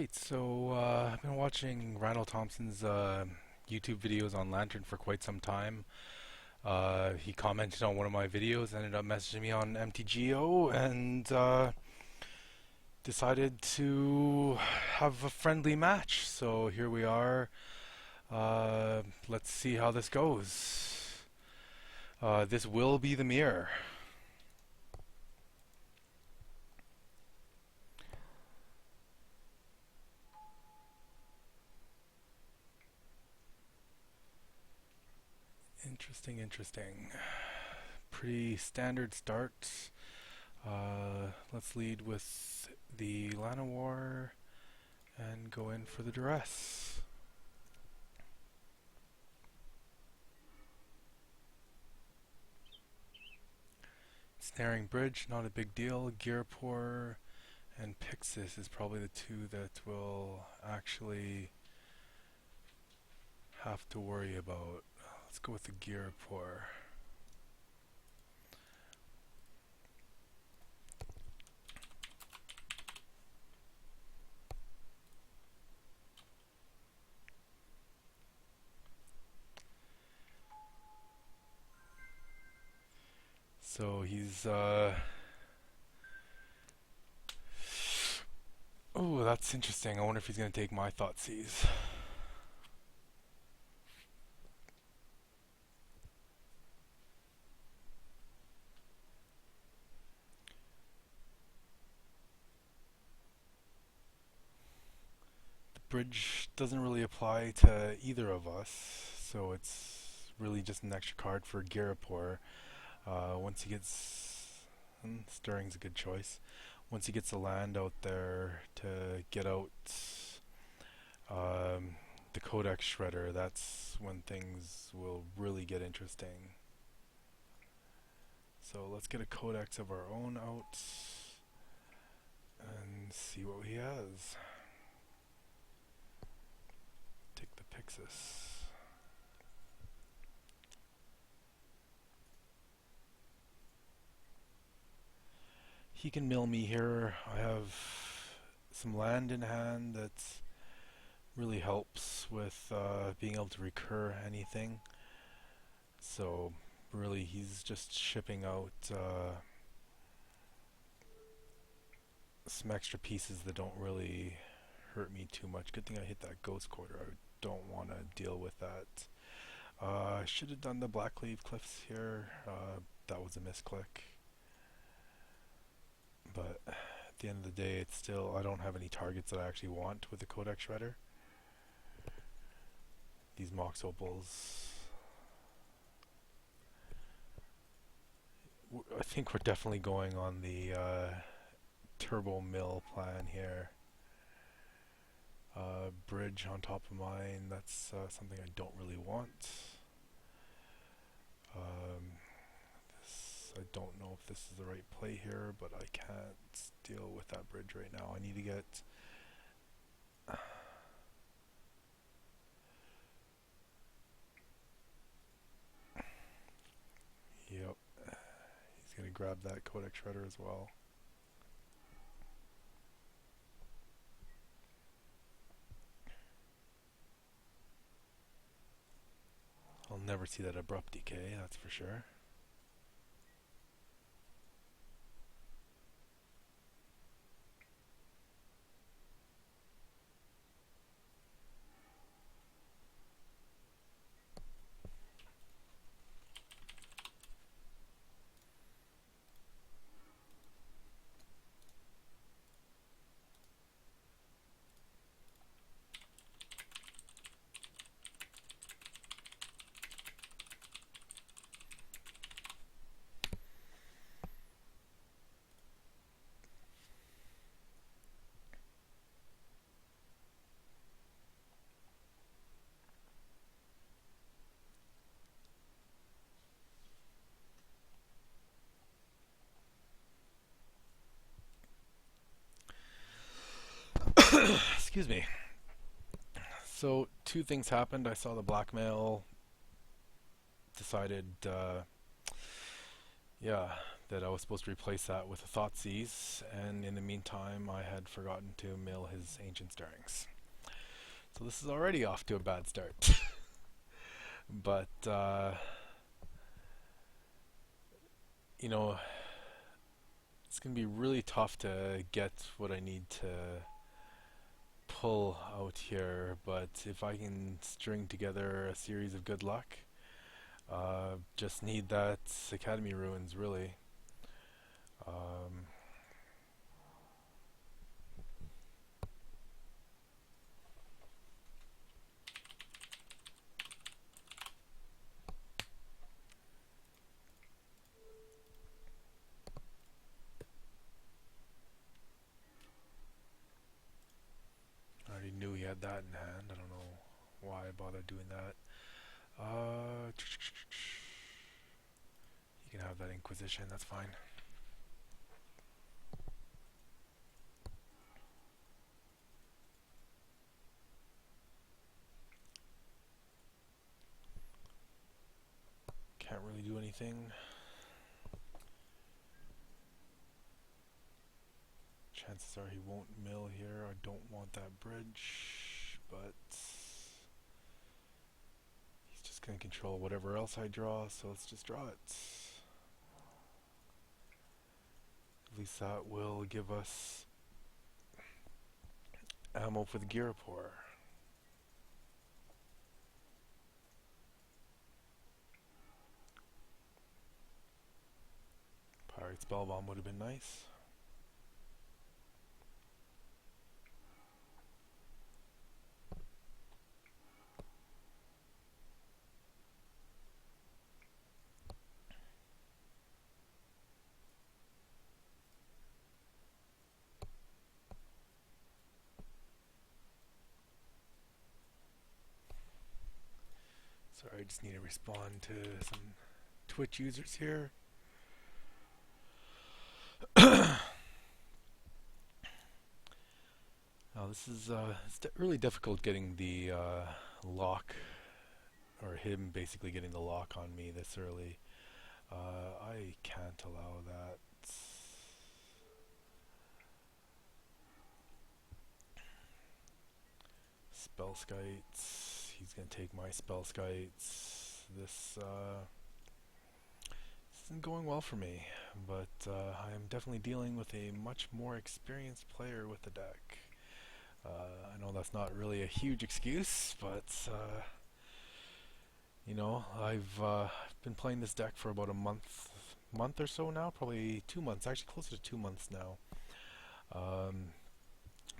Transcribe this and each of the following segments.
Alright, so I've been watching Randall Thompson's YouTube videos on Lantern for quite some time. He commented on one of my videos, ended up messaging me on MTGO, and decided to have a friendly match. So here we are. Let's see how this goes. This will be the mirror. Interesting. Pretty standard start. Let's lead with the Llanowar and go in for the duress. Snaring Bridge, not a big deal. Gearpore and Pixis is probably the two that will actually have to worry about. Let's go with the Gearpore. So he's oh, that's interesting. I wonder if he's going to take my Thoughtseize. Bridge doesn't really apply to either of us, so it's really just an extra card for Gearpore. Once he gets... Stirring's a good choice. Once he gets a land out there to get out the Codex Shredder, that's when things will really get interesting. So let's get a Codex of our own out and see what he has. Take the Pixis. He can mill me here. I have some land in hand that really helps with being able to recur anything. So really he's just shipping out some extra pieces that don't really hurt me too much. Good thing I hit that Ghost Quarter. I don't want to deal with that. I should have done the Blackleaf Cliffs here. That was a misclick. But at the end of the day, it's still, I don't have any targets that I actually want with the Codex Shredder. These Mox Opals. I think we're definitely going on the Turbo Mill plan here. Bridge on top of mine, that's something I don't really want. I don't know if this is the right play here, but I can't deal with that bridge right now. I need to get... Yep. He's going to grab that Codex Shredder as well. I'll never see that abrupt decay, that's for sure. Excuse me. So two things happened. I saw the blackmail, decided yeah, that I was supposed to replace that with a Thoughtseize, and in the meantime I had forgotten to mill his Ancient Stirrings. So this is already off to a bad start. But, you know, it's going to be really tough to get what I need to pull out here, but if I can string together a series of good luck, just need that Academy Ruins, really. I already knew he had that in hand. I don't know why I bothered doing that. You can have that Inquisition, that's fine. Can't really do anything. Chances are he won't mill here. I don't want that bridge, but he's just going to control whatever else I draw, so let's just draw it. At least that will give us ammo for the Girapor. Pirate Spellbomb would have been nice. Sorry, I just need to respond to some Twitch users here. Now this is it's really difficult getting the lock, or him basically getting the lock on me this early. I can't allow that. Spell Skites. He's gonna take my Spell Skites. This isn't going well for me, but I am definitely dealing with a much more experienced player with the deck. I know that's not really a huge excuse, but you know, I've been playing this deck for about a month or so now, probably 2 months, actually closer to 2 months now.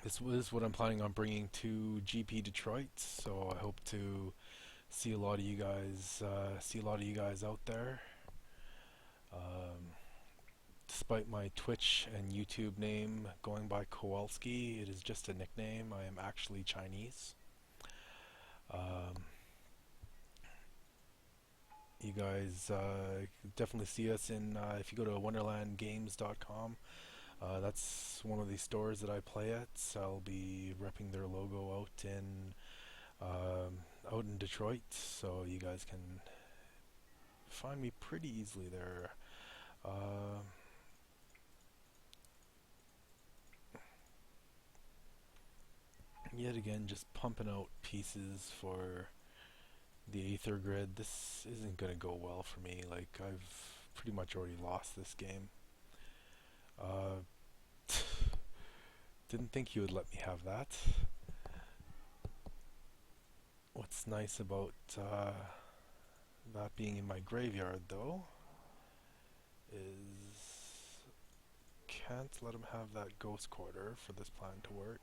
This was what I'm planning on bringing to GP Detroit, so I hope to see a lot of you guys, out there. Despite my Twitch and YouTube name going by Kowalski, it is just a nickname. I am actually Chinese. You guys definitely see us in, if you go to wonderlandgames.com, that's one of the stores that I play at. So I'll be repping their logo out in Detroit, so you guys can find me pretty easily there. Yet again, just pumping out pieces for the Aether Grid. This isn't going to go well for me. Like, I've pretty much already lost this game. Didn't think he would let me have that. What's nice about that being in my graveyard, though, is can't let him have that Ghost Quarter for this plan to work.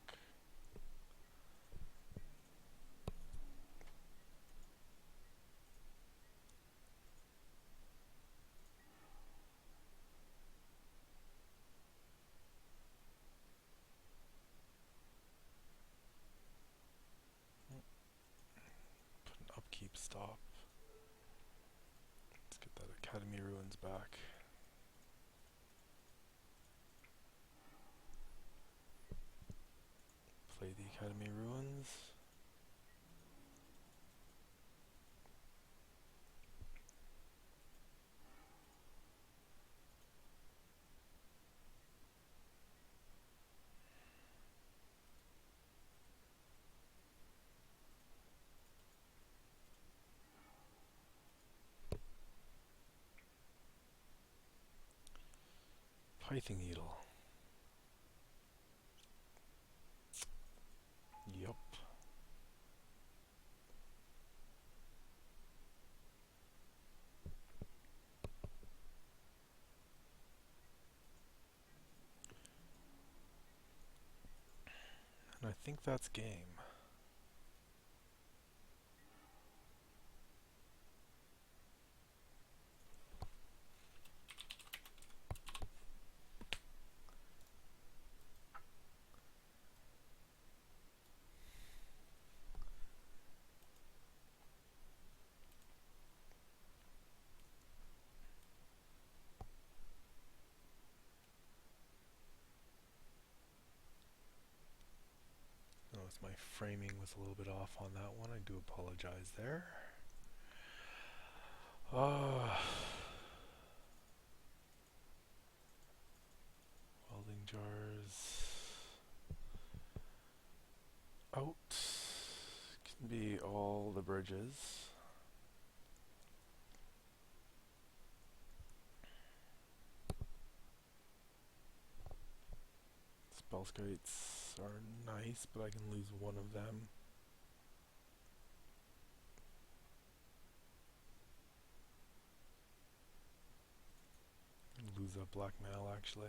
Upkeep stop. Let's get that Academy Ruins back. Play the Academy Ruins. Pithing needle. Yup. And I think that's game. Notice my framing was a little bit off on that one. I do apologize there. Welding jars out. Can be all the bridges. Spell skates are nice, but I can lose one of them. Lose a blackmail actually.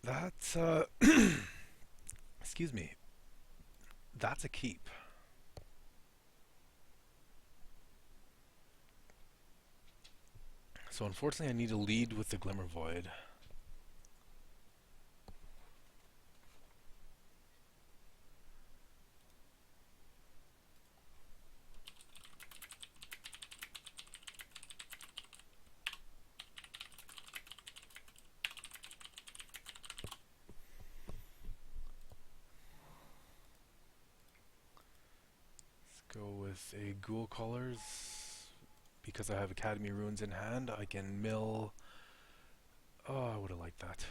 That's excuse me. That's a keep. So unfortunately I need to lead with the Glimmer Void. Go with a Ghoul Colors. Because I have Academy Runes in hand, I can mill... Oh, I would have liked that.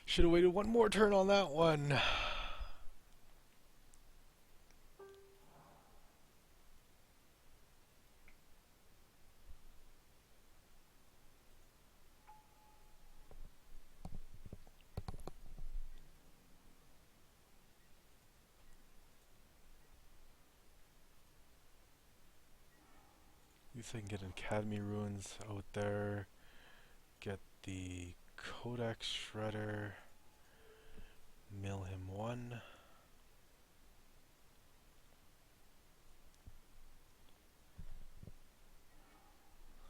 Should have waited one more turn on that one. At least I can get Academy Runes out there. Get the Codex Shredder. Mill him one.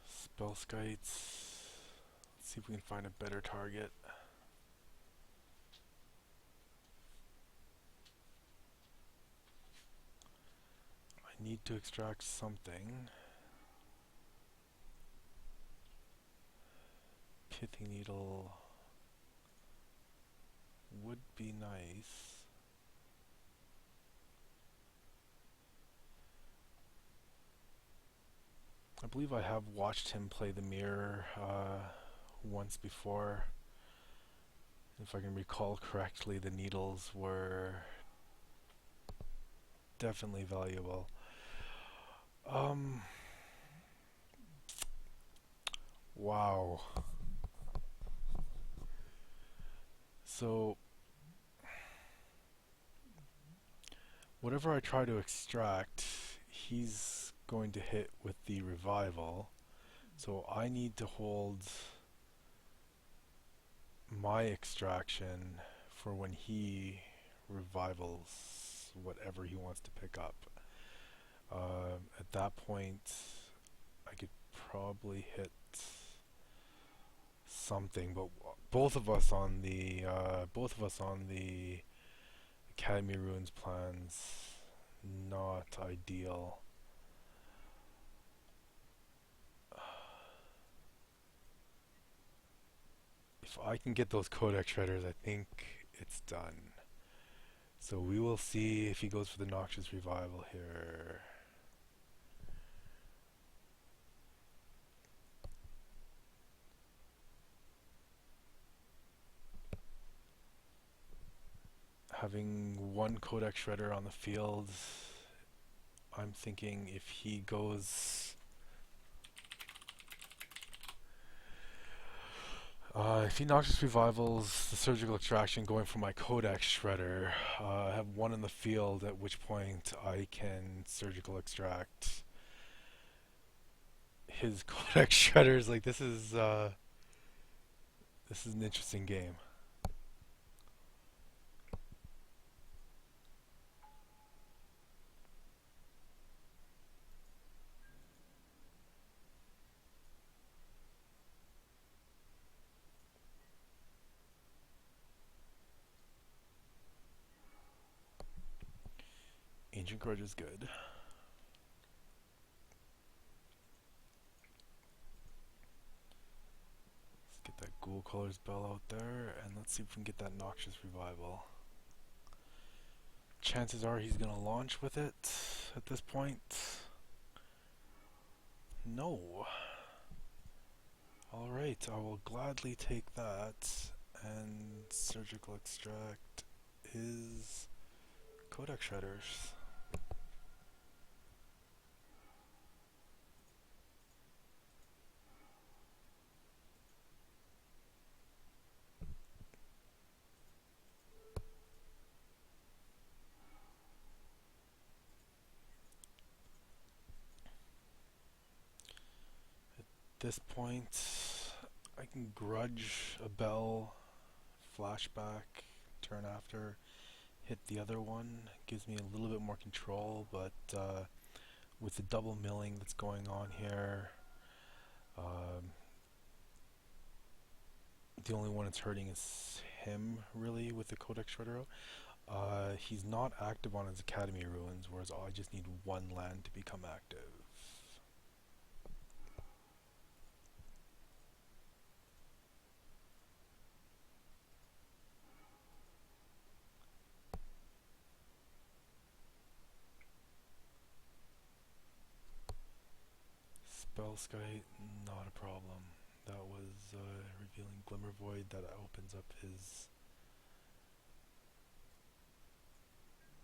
Spell Skites. Let's see if we can find a better target. I need to extract something. Pithing Needle would be nice. I believe I have watched him play the mirror once before. If I can recall correctly, the needles were definitely valuable. Um, wow. So, whatever I try to extract, he's going to hit with the revival. So I need to hold my extraction for when he revivals whatever he wants to pick up. At that point, I could probably hit something, but both of us on the Academy Ruins plans, not ideal. If I can get those Codex Shredders, I think it's done. So we will see if he goes for the Noxious Revival here. Having one Codex Shredder on the field, I'm thinking if he goes... if he Noxious Revivals the Surgical Extraction going for my Codex Shredder, I have one in the field, at which point I can Surgical Extract his Codex Shredders. Like, this is an interesting game. Ancient Grudge is good. Let's get that Ghoul Colors Bell out there, and let's see if we can get that Noxious Revival. Chances are he's going to launch with it at this point. No. Alright, I will gladly take that and Surgical Extract his Codex Shredders. At this point, I can grudge a bell, flashback, turn after, hit the other one. Gives me a little bit more control, but with the double milling that's going on here, the only one it's hurting is him, really, with the Codex Shredder. He's not active on his Academy Ruins, whereas I just need one land to become active. Spellskite, not a problem. That was revealing Glimmer Void. That opens up his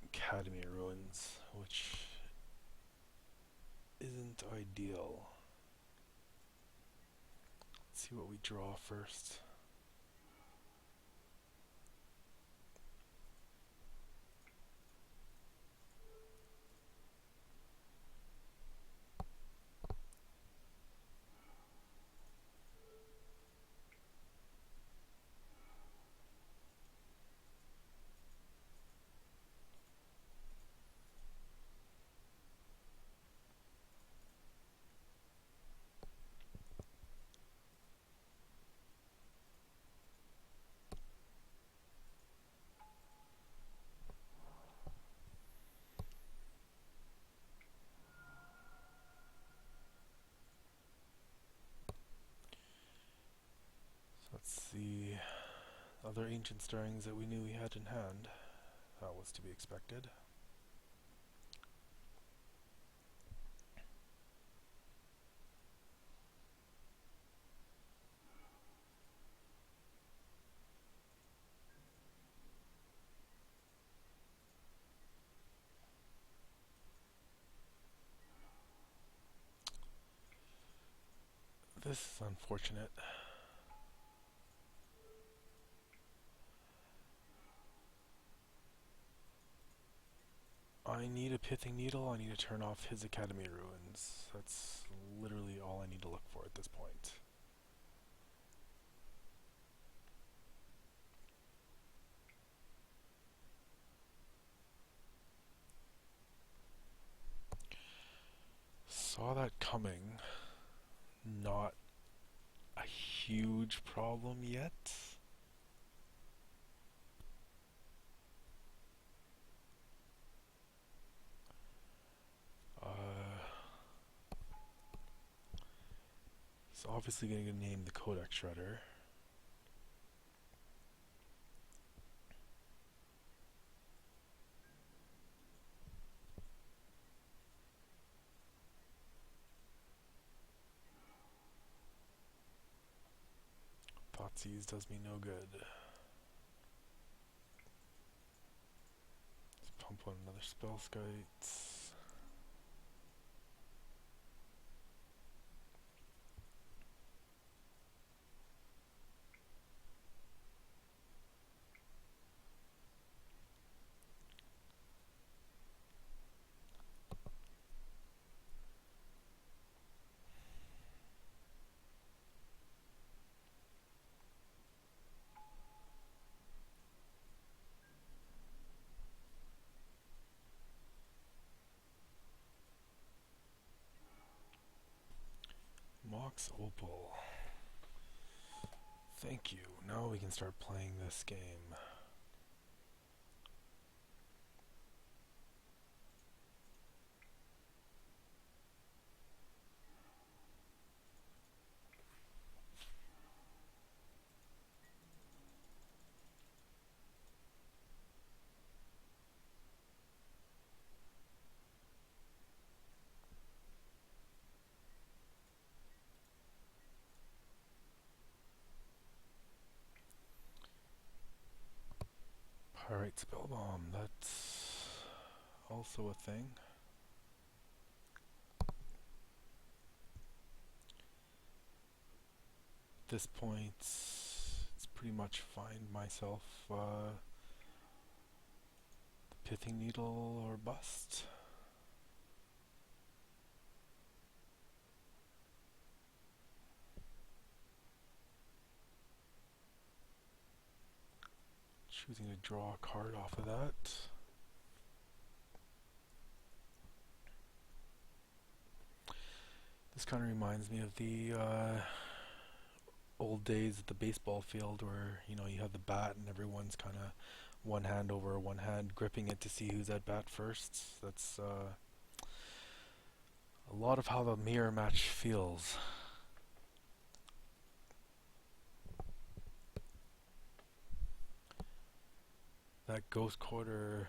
Academy Ruins, which isn't ideal. Let's see what we draw first. Let's see other ancient stirrings that we knew we had in hand. That was to be expected. this is unfortunate. I need a pithing needle. I need to turn off his academy ruins. That's literally all I need to look for at this point. Saw that coming. Not a huge problem yet. He's obviously going to name the Codex Shredder. Thoughtseize does me no good. Let's pump on another spell skite. Mox Opal. Thank you. Now we can start playing this game. Pyrite Spellbomb, that's also a thing. At this point, it's pretty much find myself the Pithing Needle or bust. Choosing to draw a card off of that. This kind of reminds me of the old days at the baseball field where, you know, you have the bat and everyone's kind of one hand over one hand gripping it to see who's at bat first. That's a lot of how the mirror match feels. That Ghost Quarter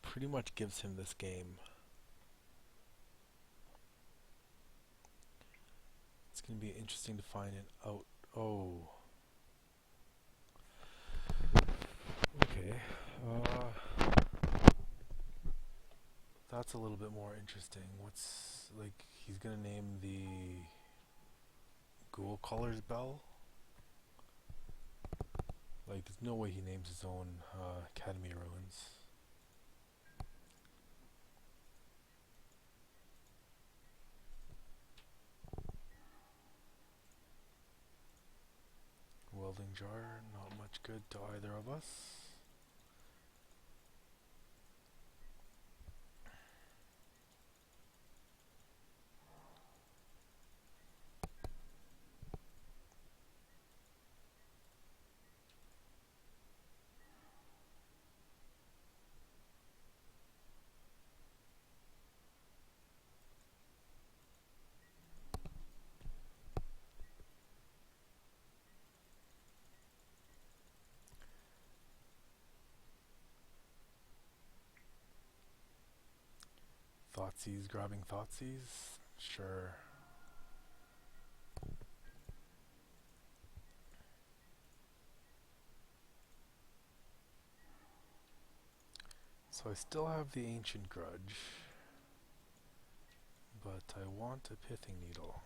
pretty much gives him this game. It's going to be interesting to find it out. Oh. Okay. That's a little bit more interesting. What's, like, he's going to name the Ghoul Caller's Bell? Like, there's no way he names his own Academy Ruins. Welding Jar, not much good to either of us. Thoughtseize grabbing Thoughtseize? Sure. So I still have the Ancient Grudge, but I want a Pithing Needle.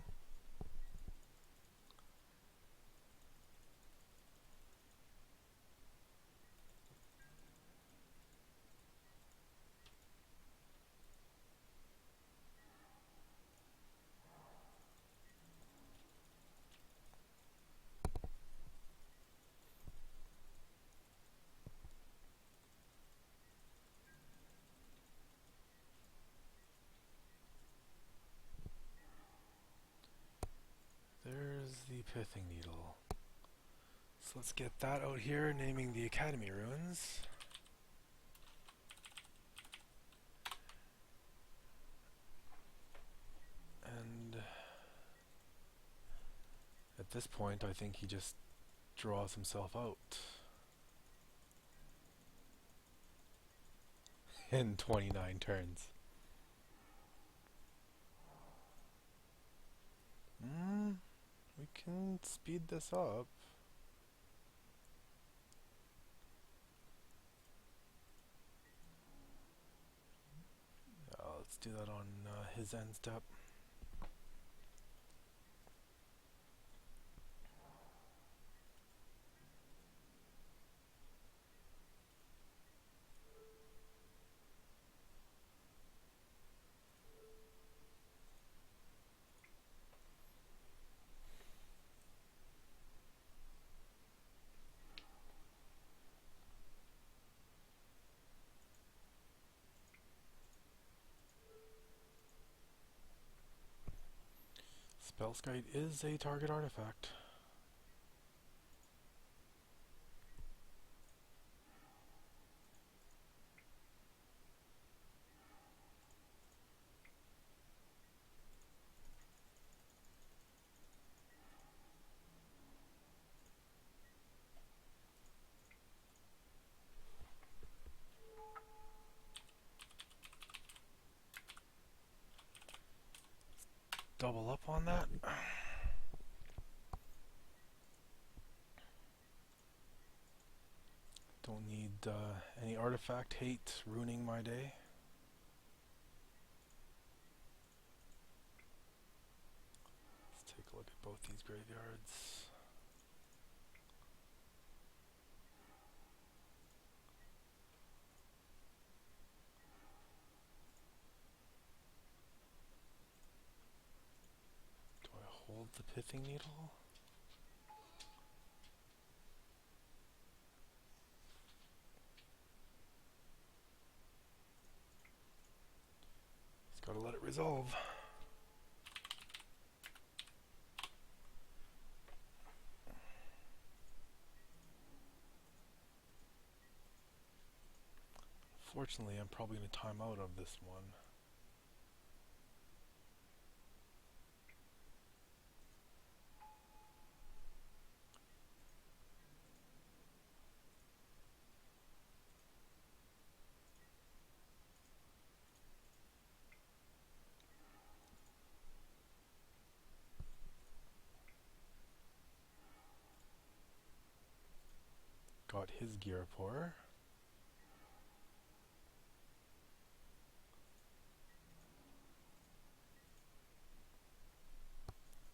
Pithing needle. So let's get that out here, naming the Academy ruins. And at this point, I think he just draws himself out in 29 turns. We can speed this up. Let's do that on his end step. Skratched is a target artifact. Double up on that. Don't need any artifact hate ruining my day. Let's take a look at both these graveyards. Do I hold the pithing needle? Gotta let it resolve. Fortunately, I'm probably going to time out of this one. Got his gear pour.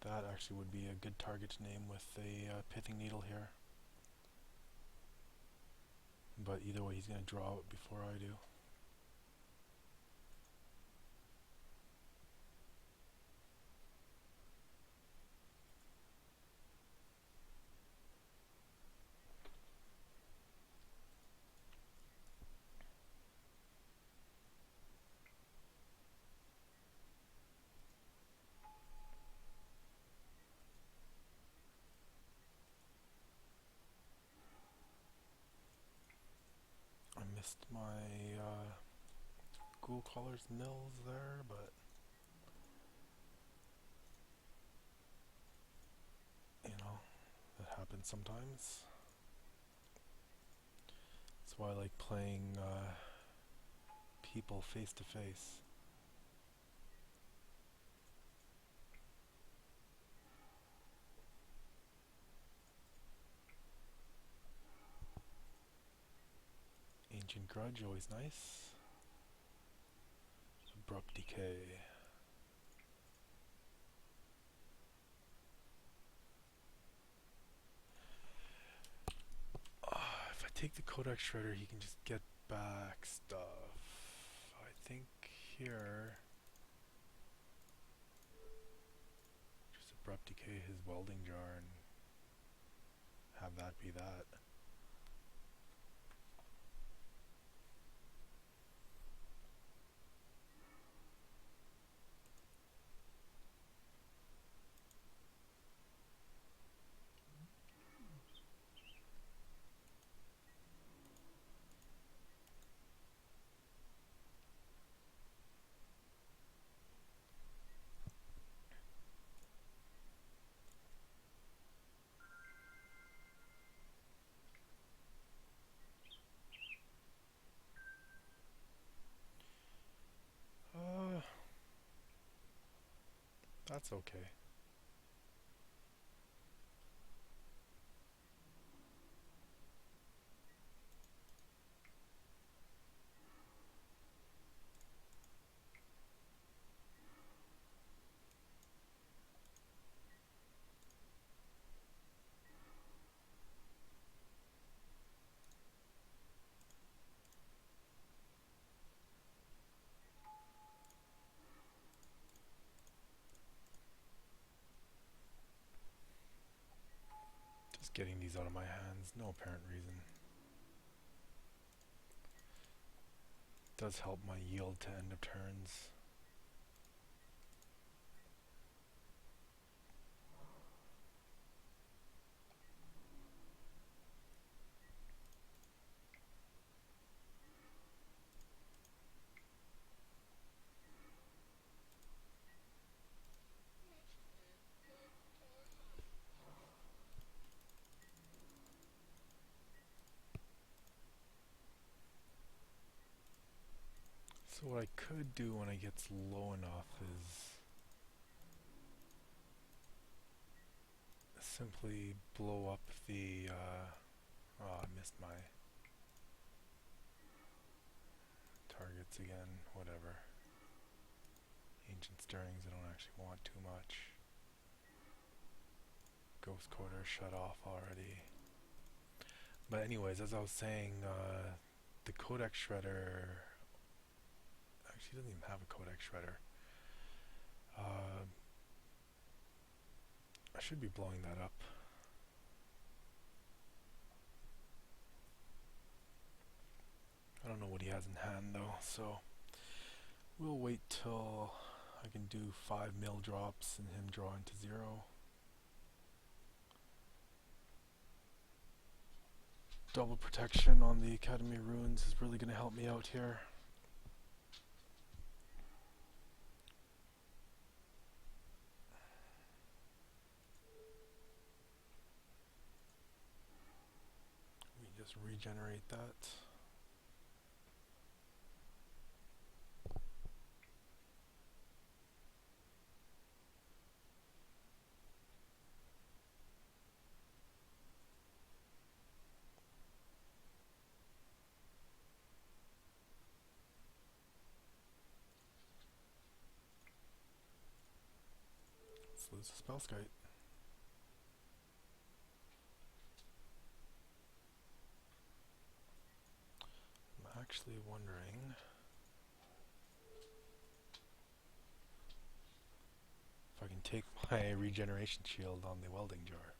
That actually would be a good target to name with a pithing needle here. But either way, he's going to draw it before I do. Missed my Ghoul Caller's Mills there, but you know, that happens sometimes. That's why I like playing people face to face. Ancient Grudge, always nice. Abrupt Decay. If I take the Codex Shredder, he can just get back stuff. I think here, just Abrupt Decay his welding jar and have that be that. That's okay. Just getting these out of my hands, no apparent reason. Does help my yield to end of turns. So what I could do when it gets low enough is simply blow up the, oh, I missed my targets again, whatever. Ancient Stirrings, I don't actually want too much. Ghost Quarter shut off already. But anyways, as I was saying, the Codex Shredder, actually doesn't even have a Codex Shredder. I should be blowing that up. I don't know what he has in hand though, so we'll wait till I can do 5 mil drops and him draw into 0. Double protection on the Academy Runes is really going to help me out here. We just regenerate that. Let's lose the Spellskite. I'm actually wondering if I can take my regeneration shield on the welding jar.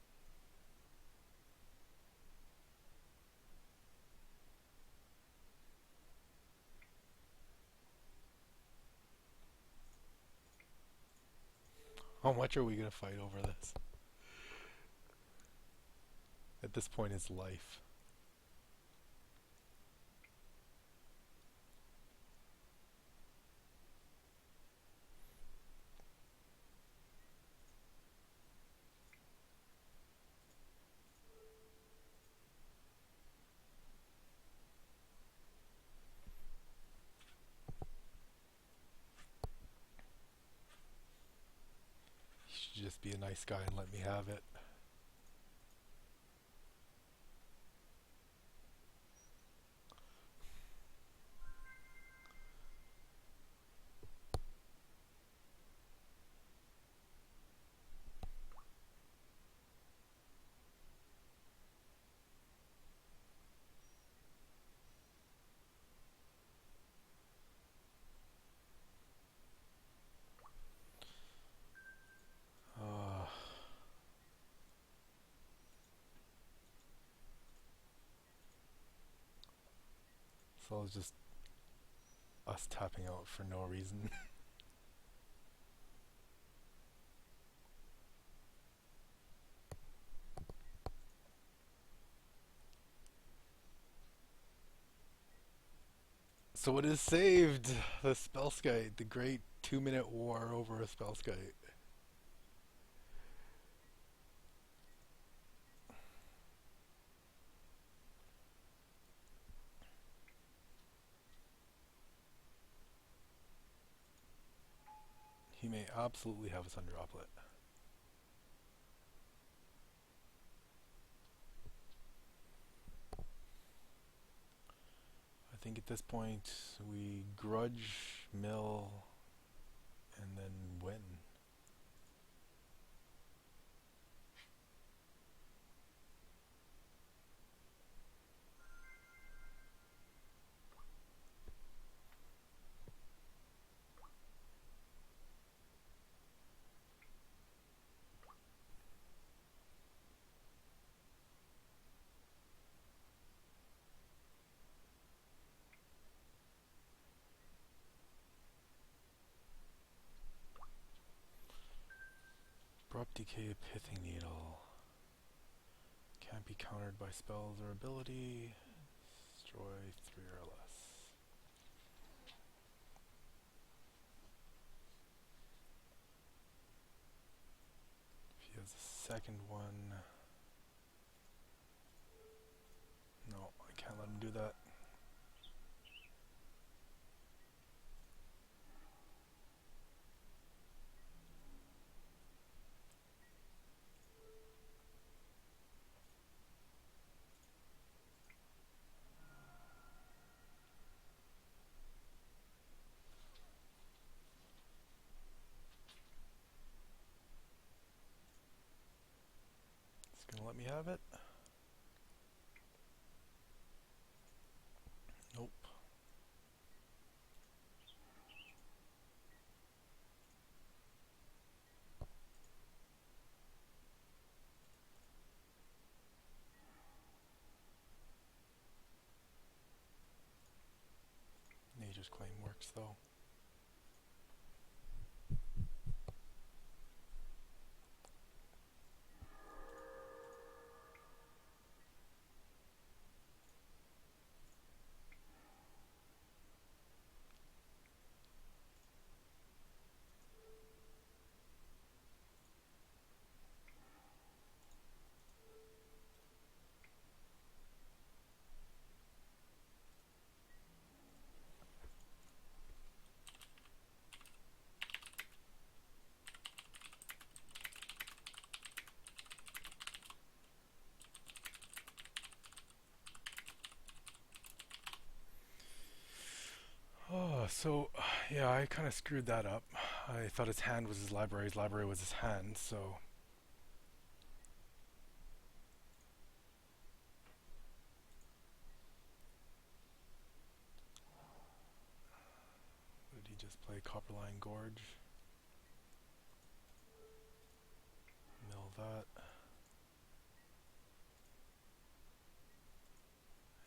How much are we going to fight over this? At this point, it's life. You should just be a nice guy and let me have it. So it's just us tapping out for no reason. So it is saved! The Spellskite, the great 2-minute war over a Spellskite. He may absolutely have a sun droplet. I think at this point we grudge, mill, and then win. Abrupt decay, pithing needle. Can't be countered by spells or ability. Destroy 3 or less. If he has a second one... No, I can't let him do that. It's gonna let me have it. Nope. Nature's Claim works though. Oh, so yeah, I kind of screwed that up. I thought his hand was his library was his hand, so did he just play Copperline Gorge? Mill that.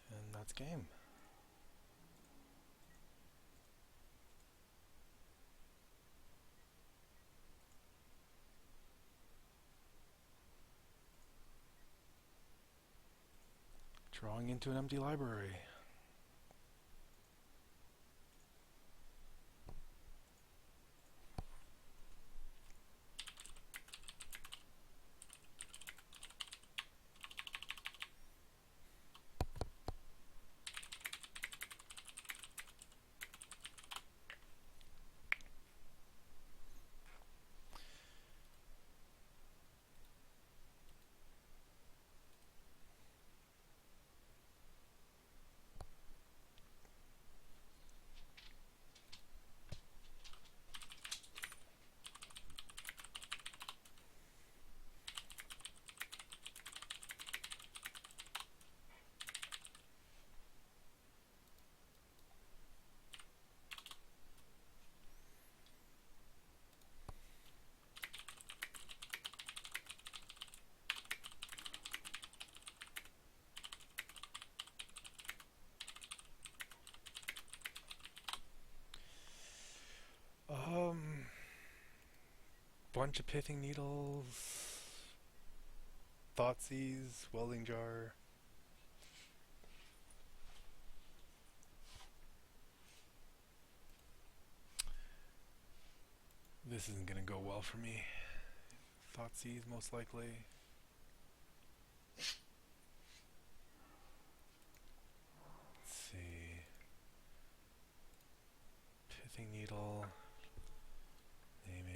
And that's game. Drawing into an empty library. Bunch of pithing needles, Thoughtseize, welding jar. This isn't gonna go well for me. Thoughtseize most likely. Let's see. Pithing needle. Naming.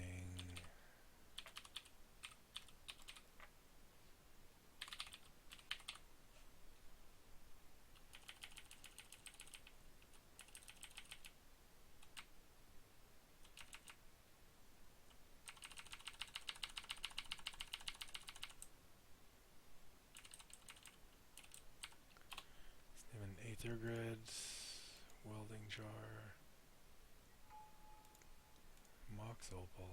laser grid, welding jar, mox opal.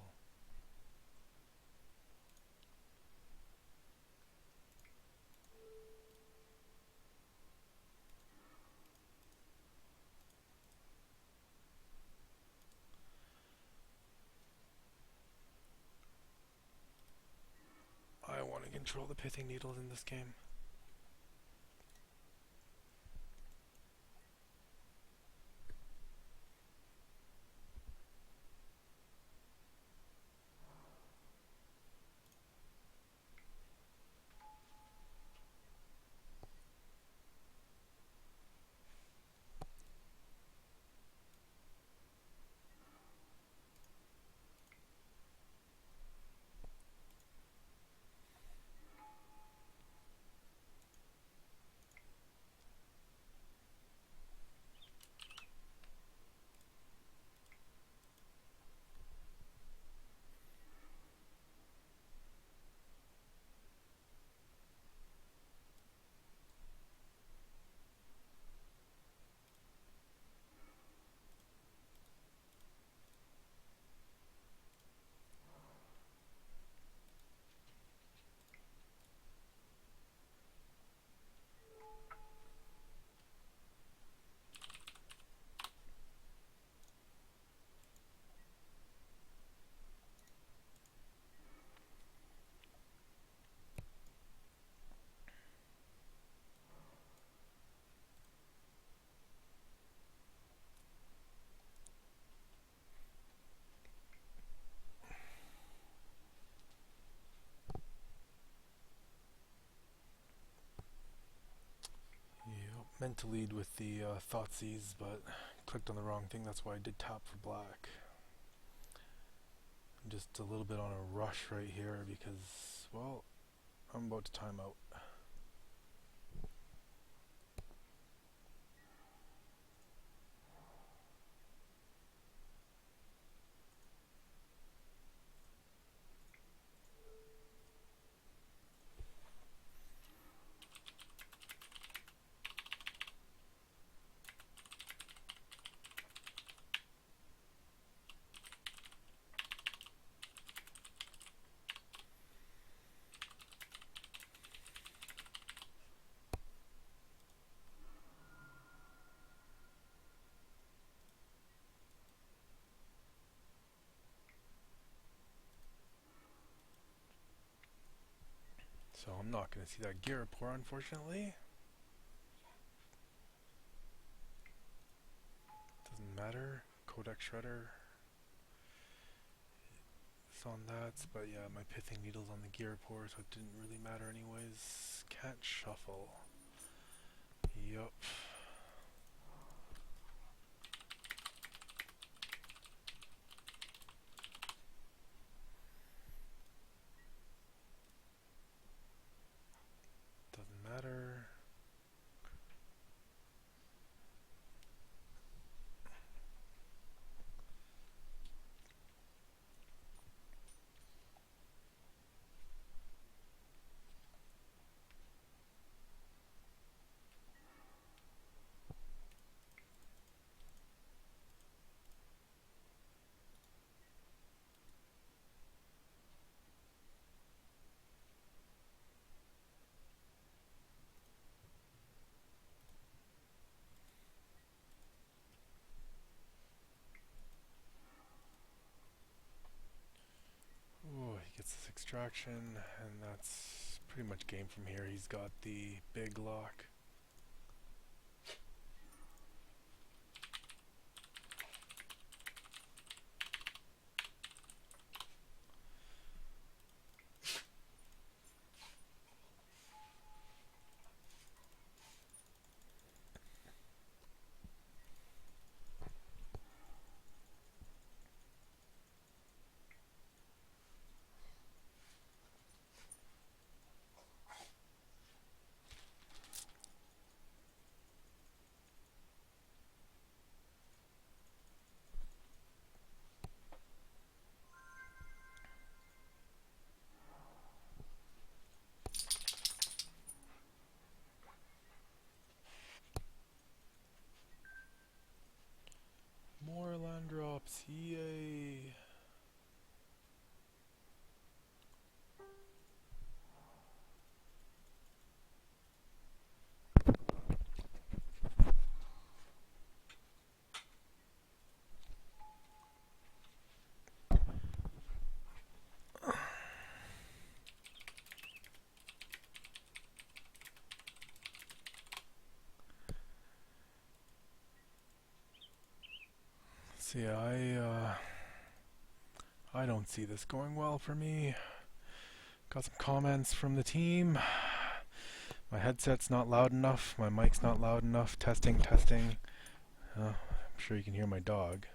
I want to control the pithing needles in this game. Meant to lead with the Thoughtseize, but clicked on the wrong thing. That's why I did tap for black. I'm just a little bit on a rush right here because, well, I'm about to time out. So I'm not going to see that gear pour, unfortunately. Doesn't matter. Codec shredder. It's on that, but yeah, my pithing needle's on the gear pour, so it didn't really matter anyways. Can't shuffle. Yup. Doesn't matter. Oh, he gets this extraction, and that's pretty much game from here. He's got the big lock. So yeah, I don't see this going well for me. Got some comments from the team. My headset's not loud enough. My mic's not loud enough. Testing, testing. I'm sure you can hear my dog.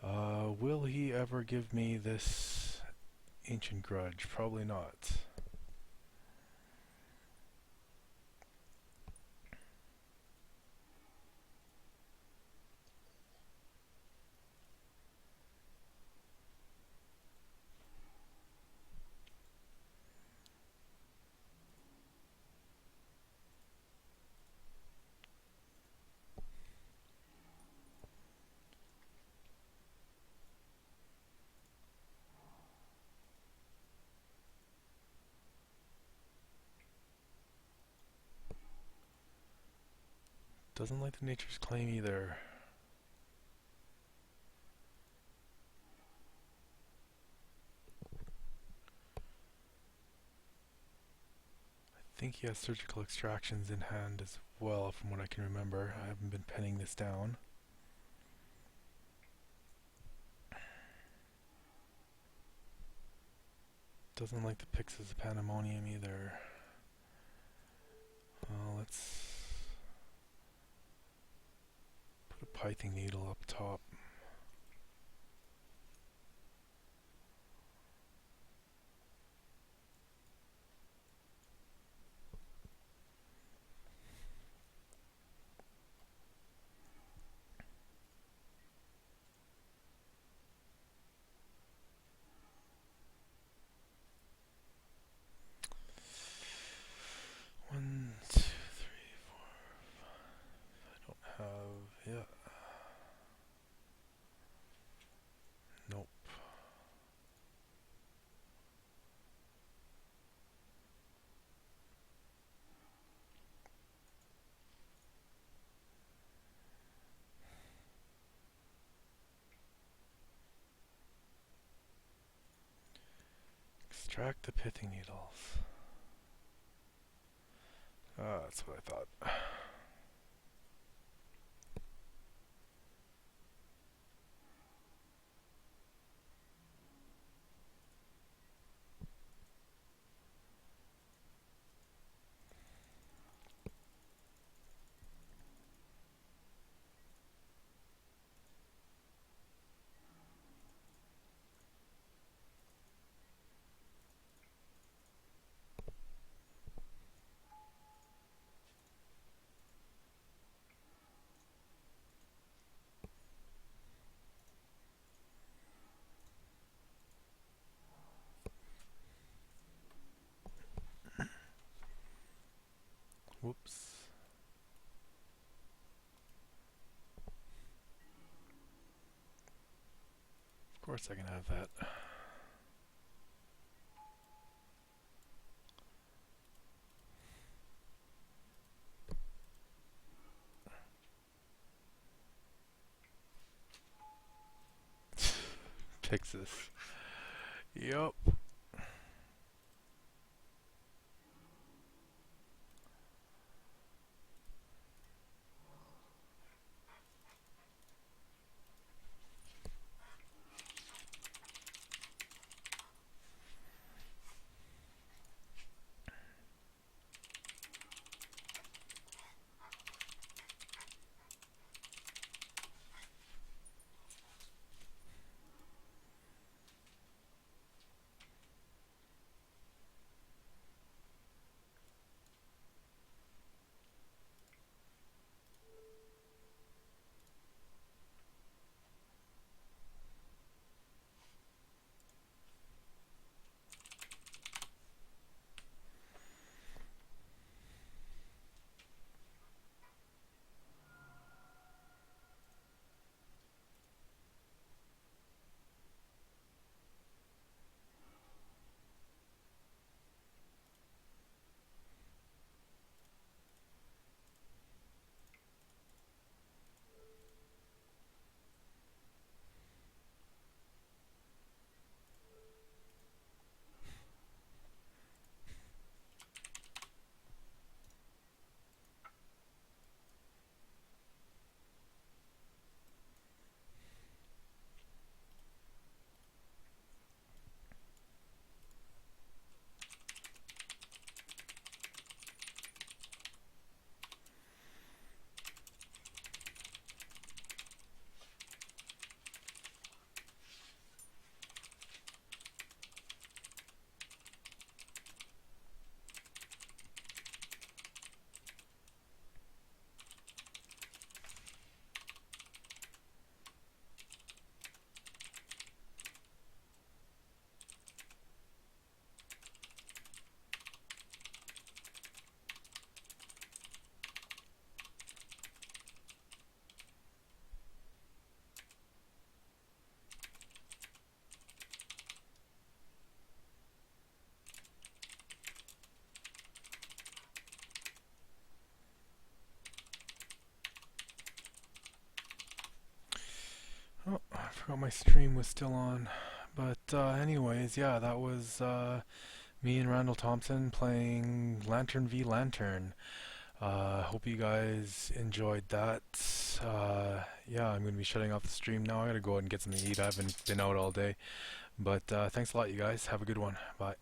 Will he ever give me this ancient grudge? Probably not. Doesn't like the nature's claim either. I think he has surgical extractions in hand as well, from what I can remember. I haven't been penning this down. Doesn't like the Pyxis of Pandemonium either. Let's put a pithing needle up top. One, two, three, four, five. I don't have, yeah. Nope. Extract the pithing needles. Ah, that's what I thought. Whoops. Of course I can have that. Pyxis. Yup. I forgot my stream was still on. But anyways, yeah, that was me and Randall Thompson playing Lantern v Lantern. Hope you guys enjoyed that. Yeah, I'm going to be shutting off the stream now. I gotta go out and get something to eat. I haven't been out all day. But thanks a lot, you guys. Have a good one. Bye.